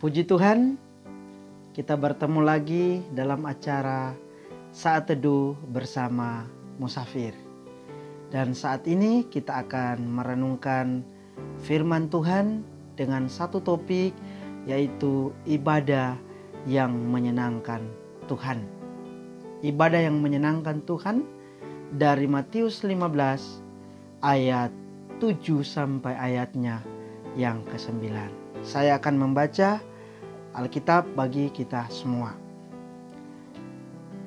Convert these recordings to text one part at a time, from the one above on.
Puji Tuhan, kita bertemu lagi dalam acara Saat Teduh bersama Musafir. Dan saat ini kita akan merenungkan firman Tuhan dengan satu topik, yaitu ibadah yang menyenangkan Tuhan. Ibadah yang menyenangkan Tuhan dari Matius 15 ayat 7 sampai ayatnya yang ke-9. Saya akan membaca Alkitab bagi kita semua.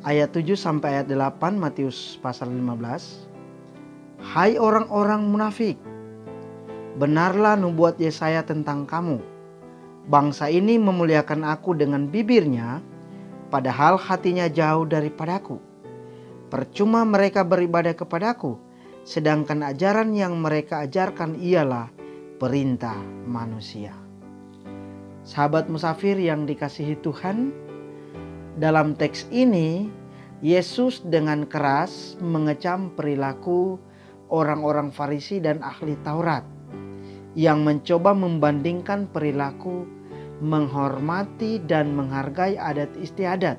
Ayat 7 sampai ayat 8 Matius pasal 15. Hai orang-orang munafik, benarlah nubuat Yesaya tentang kamu. Bangsa ini memuliakan aku dengan bibirnya, padahal hatinya jauh daripadaku. Percuma mereka beribadah kepadaku, sedangkan ajaran yang mereka ajarkan ialah perintah manusia. Sahabat musafir yang dikasihi Tuhan, dalam teks ini Yesus dengan keras mengecam perilaku orang-orang Farisi dan ahli Taurat yang mencoba membandingkan perilaku menghormati dan menghargai adat istiadat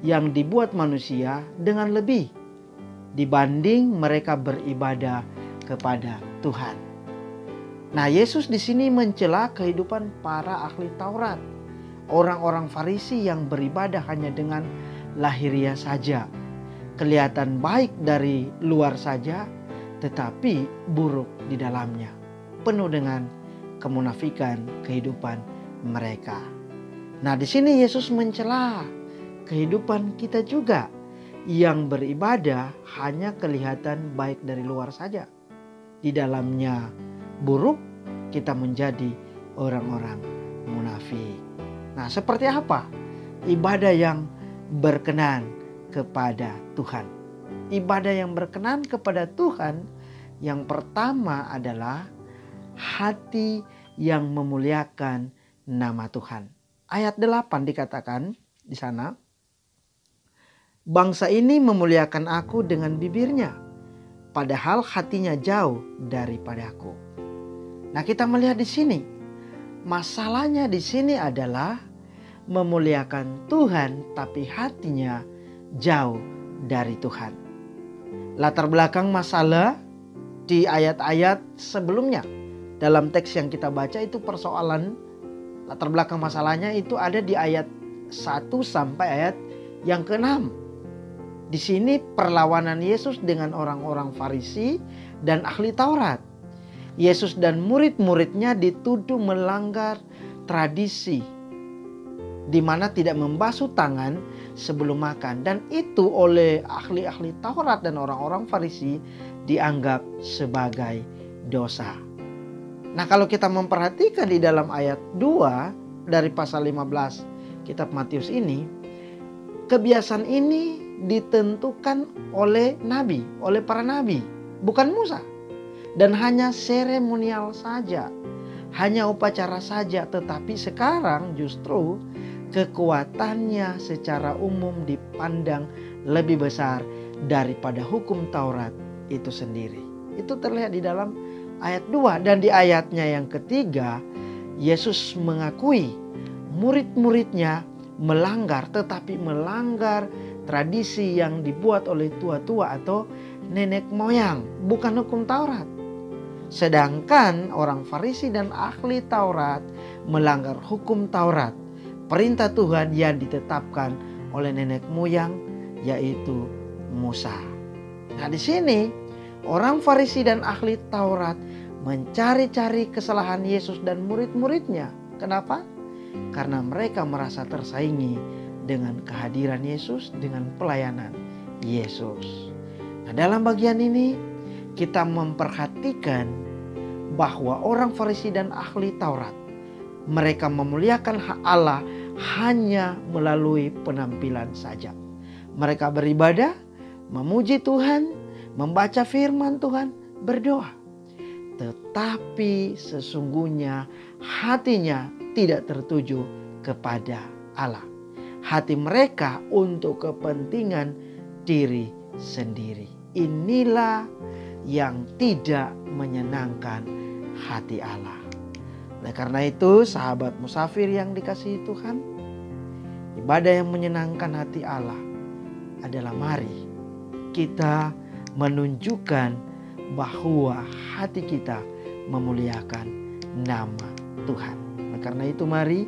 yang dibuat manusia dengan lebih dibanding mereka beribadah kepada Tuhan. Nah, Yesus di sini mencela kehidupan para ahli Taurat, orang-orang Farisi yang beribadah hanya dengan lahiriah saja, kelihatan baik dari luar saja, tetapi buruk di dalamnya, penuh dengan kemunafikan kehidupan mereka. Nah, di sini Yesus mencela kehidupan kita juga yang beribadah hanya kelihatan baik dari luar saja, di dalamnya buruk, kita menjadi orang-orang munafik. Nah, seperti apa ibadah yang berkenan kepada Tuhan? Ibadah yang berkenan kepada Tuhan yang pertama adalah hati yang memuliakan nama Tuhan. Ayat 8 dikatakan di sana, bangsa ini memuliakan aku dengan bibirnya, padahal hatinya jauh daripadaku. Nah, kita melihat di sini, masalahnya di sini adalah memuliakan Tuhan tapi hatinya jauh dari Tuhan. Latar belakang masalah di ayat-ayat sebelumnya dalam teks yang kita baca itu persoalan latar belakang masalahnya itu ada di ayat 1 sampai ayat yang ke-6. Di sini perlawanan Yesus dengan orang-orang Farisi dan ahli Taurat. Yesus dan murid-muridnya dituduh melanggar tradisi di mana tidak membasuh tangan sebelum makan, dan itu oleh ahli-ahli Taurat dan orang-orang Farisi dianggap sebagai dosa. Nah, kalau kita memperhatikan di dalam ayat 2 dari pasal 15 kitab Matius ini, kebiasaan ini ditentukan oleh nabi, oleh para nabi, bukan Musa. Dan hanya seremonial saja, hanya upacara saja, tetapi sekarang justru kekuatannya secara umum dipandang lebih besar daripada hukum Taurat itu sendiri. Itu terlihat di dalam ayat 2. Dan di ayatnya yang ketiga, Yesus mengakui murid-muridnya melanggar, tetapi melanggar tradisi yang dibuat oleh tua-tua atau nenek moyang, bukan hukum Taurat. Sedangkan orang Farisi dan ahli Taurat melanggar hukum Taurat, perintah Tuhan yang ditetapkan oleh nenek moyang, yaitu Musa. Nah, di sini orang Farisi dan ahli Taurat mencari-cari kesalahan Yesus dan murid-muridnya. Kenapa? Karena mereka merasa tersaingi dengan kehadiran Yesus, dengan pelayanan Yesus. Nah, dalam bagian ini kita memperhatikan bahwa orang Farisi dan ahli Taurat, mereka memuliakan hak Allah hanya melalui penampilan saja. Mereka beribadah, memuji Tuhan, membaca firman Tuhan, berdoa. Tetapi sesungguhnya hatinya tidak tertuju kepada Allah. Hati mereka untuk kepentingan diri sendiri. Inilah yang tidak menyenangkan hati Allah. Oleh karena itu, sahabat musafir yang dikasihi Tuhan, ibadah yang menyenangkan hati Allah adalah mari kita menunjukkan bahwa hati kita memuliakan nama Tuhan. Oleh karena itu mari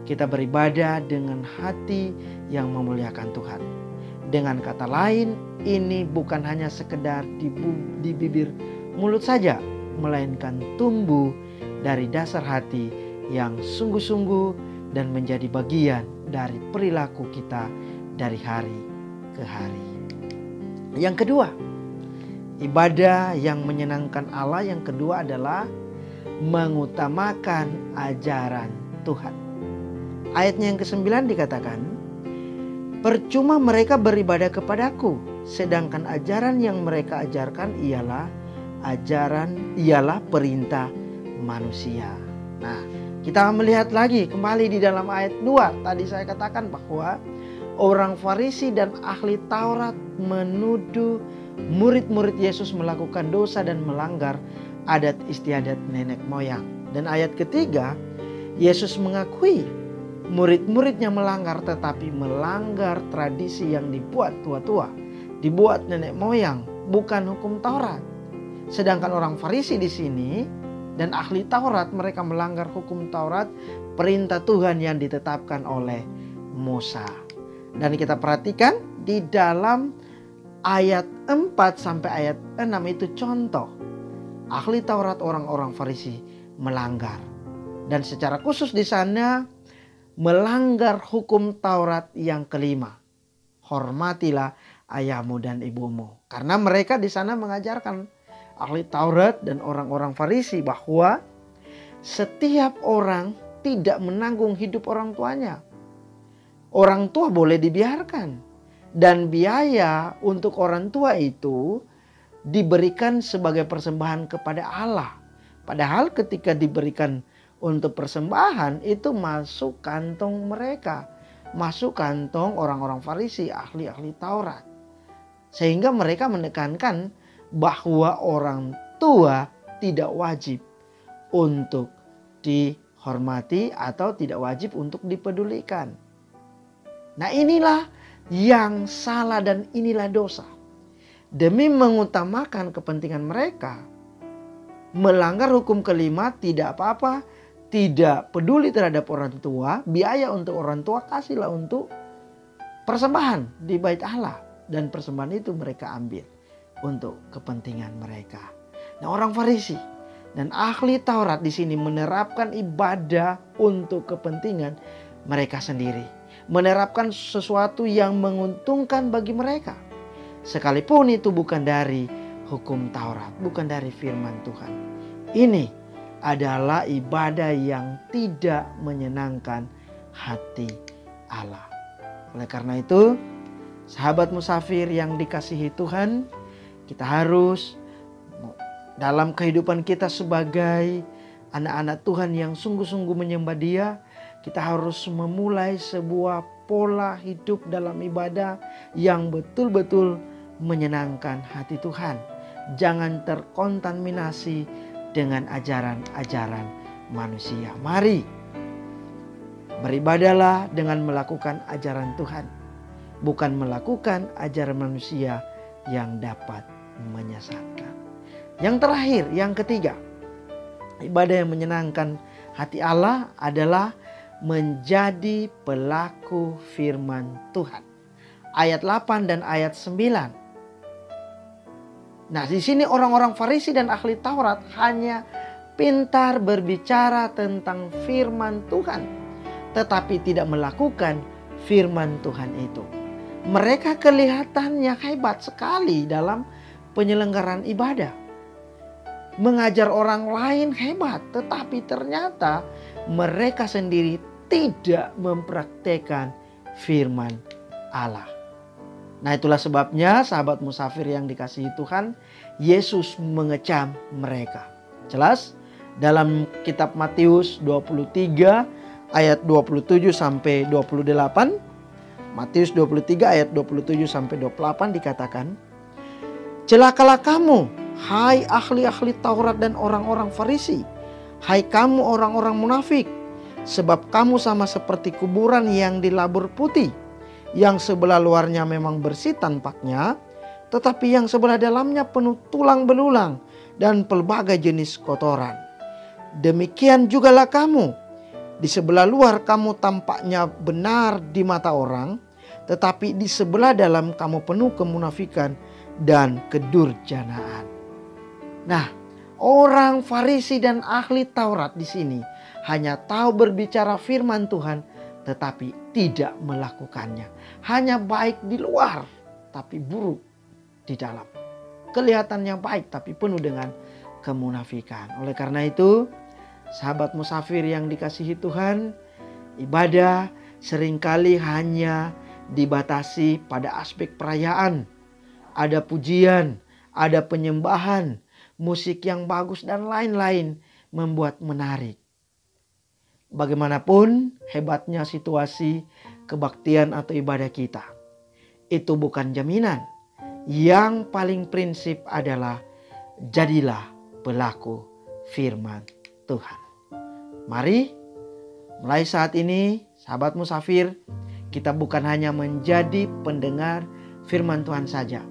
kita beribadah dengan hati yang memuliakan Tuhan. Dengan kata lain, ini bukan hanya sekedar di bibir mulut saja, melainkan tumbuh dari dasar hati yang sungguh-sungguh dan menjadi bagian dari perilaku kita dari hari ke hari. Yang kedua, ibadah yang menyenangkan Allah yang kedua adalah mengutamakan ajaran Tuhan. Ayatnya yang ke-9 dikatakan, percuma mereka beribadah kepadaku, sedangkan ajaran yang mereka ajarkan ialah perintah manusia. Nah, kita melihat lagi kembali di dalam ayat 2. Tadi saya katakan bahwa orang Farisi dan ahli Taurat menuduh murid-murid Yesus melakukan dosa dan melanggar adat istiadat nenek moyang. Dan ayat ketiga, Yesus mengakui murid-muridnya melanggar, tetapi melanggar tradisi yang dibuat tua-tua, dibuat nenek moyang, bukan hukum Taurat. Sedangkan orang Farisi di sini dan ahli Taurat, mereka melanggar hukum Taurat, perintah Tuhan yang ditetapkan oleh Musa. Dan kita perhatikan di dalam ayat 4 sampai ayat 6 itu contoh ahli Taurat, orang-orang Farisi melanggar. Dan secara khusus di sana melanggar hukum Taurat yang kelima. Hormatilah ayahmu dan ibumu. Karena mereka di sana mengajarkan, ahli Taurat dan orang-orang Farisi, bahwa setiap orang tidak menanggung hidup orang tuanya. Orang tua boleh dibiarkan. Dan biaya untuk orang tua itu diberikan sebagai persembahan kepada Allah. Padahal ketika diberikan untuk persembahan itu masuk kantong mereka. Masuk kantong orang-orang Farisi, ahli-ahli Taurat. Sehingga mereka menekankan bahwa orang tua tidak wajib untuk dihormati atau tidak wajib untuk dipedulikan. Nah, inilah yang salah dan inilah dosa. Demi mengutamakan kepentingan mereka, melanggar hukum kelima, tidak apa-apa, tidak peduli terhadap orang tua, biaya untuk orang tua kasihlah untuk persembahan di bait Allah. Dan persembahan itu mereka ambil untuk kepentingan mereka. Nah, orang Farisi dan ahli Taurat di sini menerapkan ibadah untuk kepentingan mereka sendiri, menerapkan sesuatu yang menguntungkan bagi mereka, sekalipun itu bukan dari hukum Taurat, bukan dari firman Tuhan. Ini adalah ibadah yang tidak menyenangkan hati Allah. Oleh karena itu, sahabat musafir yang dikasihi Tuhan, kita harus dalam kehidupan kita sebagai anak-anak Tuhan yang sungguh-sungguh menyembah Dia, kita harus memulai sebuah pola hidup dalam ibadah yang betul-betul menyenangkan hati Tuhan. Jangan terkontaminasi dengan ajaran-ajaran manusia. Mari beribadahlah dengan melakukan ajaran Tuhan, bukan melakukan ajaran manusia yang dapat menyesatkan. Yang terakhir, yang ketiga, ibadah yang menyenangkan hati Allah adalah menjadi pelaku firman Tuhan. Ayat 8 dan ayat 9. Nah, di sini orang-orang Farisi dan ahli Taurat hanya pintar berbicara tentang firman Tuhan, tetapi tidak melakukan firman Tuhan itu. Mereka kelihatannya hebat sekali dalam penyelenggaraan ibadah. Mengajar orang lain hebat, tetapi ternyata mereka sendiri tidak mempraktekkan firman Allah. Nah, itulah sebabnya sahabat musafir yang dikasihi Tuhan, Yesus mengecam mereka. Jelas dalam kitab Matius 23 ayat 27 sampai 28. Matius 23 ayat 27 sampai 28 dikatakan, "Celakalah kamu, hai ahli-ahli Taurat dan orang-orang Farisi, Hai kamu orang-orang munafik, sebab kamu sama seperti kuburan yang dilabur putih, yang sebelah luarnya memang bersih tampaknya, tetapi yang sebelah dalamnya penuh tulang belulang dan pelbagai jenis kotoran. Demikian jugalah kamu. Di sebelah luar kamu tampaknya benar di mata orang, tetapi di sebelah dalam kamu penuh kemunafikan dan kedurjanaan. Nah, orang Farisi dan ahli Taurat di sini hanya tahu berbicara firman Tuhan, tetapi tidak melakukannya. Hanya baik di luar, tapi buruk di dalam. Kelihatannya baik, tapi penuh dengan kemunafikan. Oleh karena itu, sahabat musafir yang dikasihi Tuhan, ibadah seringkali hanya dibatasi pada aspek perayaan. Ada pujian, ada penyembahan, musik yang bagus dan lain-lain membuat menarik. Bagaimanapun hebatnya situasi kebaktian atau ibadah kita, itu bukan jaminan. Yang paling prinsip adalah jadilah pelaku firman Tuhan. Mari mulai saat ini sahabat musafir, kita bukan hanya menjadi pendengar firman Tuhan saja,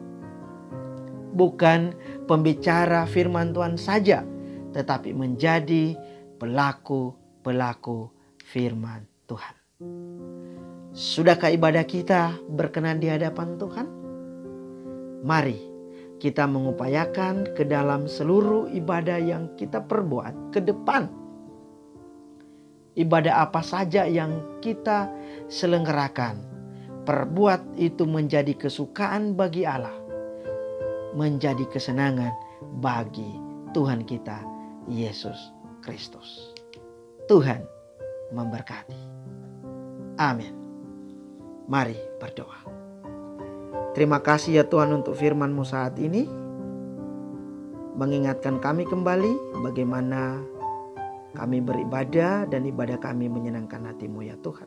bukan pembicara firman Tuhan saja, tetapi menjadi pelaku firman Tuhan. Sudahkah ibadah kita berkenan di hadapan Tuhan? Mari kita mengupayakan ke dalam seluruh ibadah yang kita perbuat ke depan. Ibadah apa saja yang kita selenggarakan, perbuat itu menjadi kesukaan bagi Allah, menjadi kesenangan bagi Tuhan kita Yesus Kristus. Tuhan memberkati. Amin. Mari berdoa. Terima kasih ya Tuhan untuk firman-Mu saat ini, mengingatkan kami kembali bagaimana kami beribadah dan ibadah kami menyenangkan hati-Mu ya Tuhan.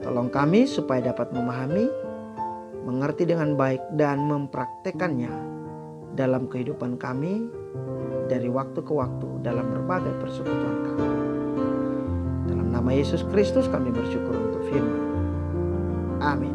Tolong kami supaya dapat memahami, mengerti dengan baik dan mempraktekannya dalam kehidupan kami dari waktu ke waktu dalam berbagai persekutuan kami. Dalam nama Yesus Kristus kami bersyukur untuk firman. Amin.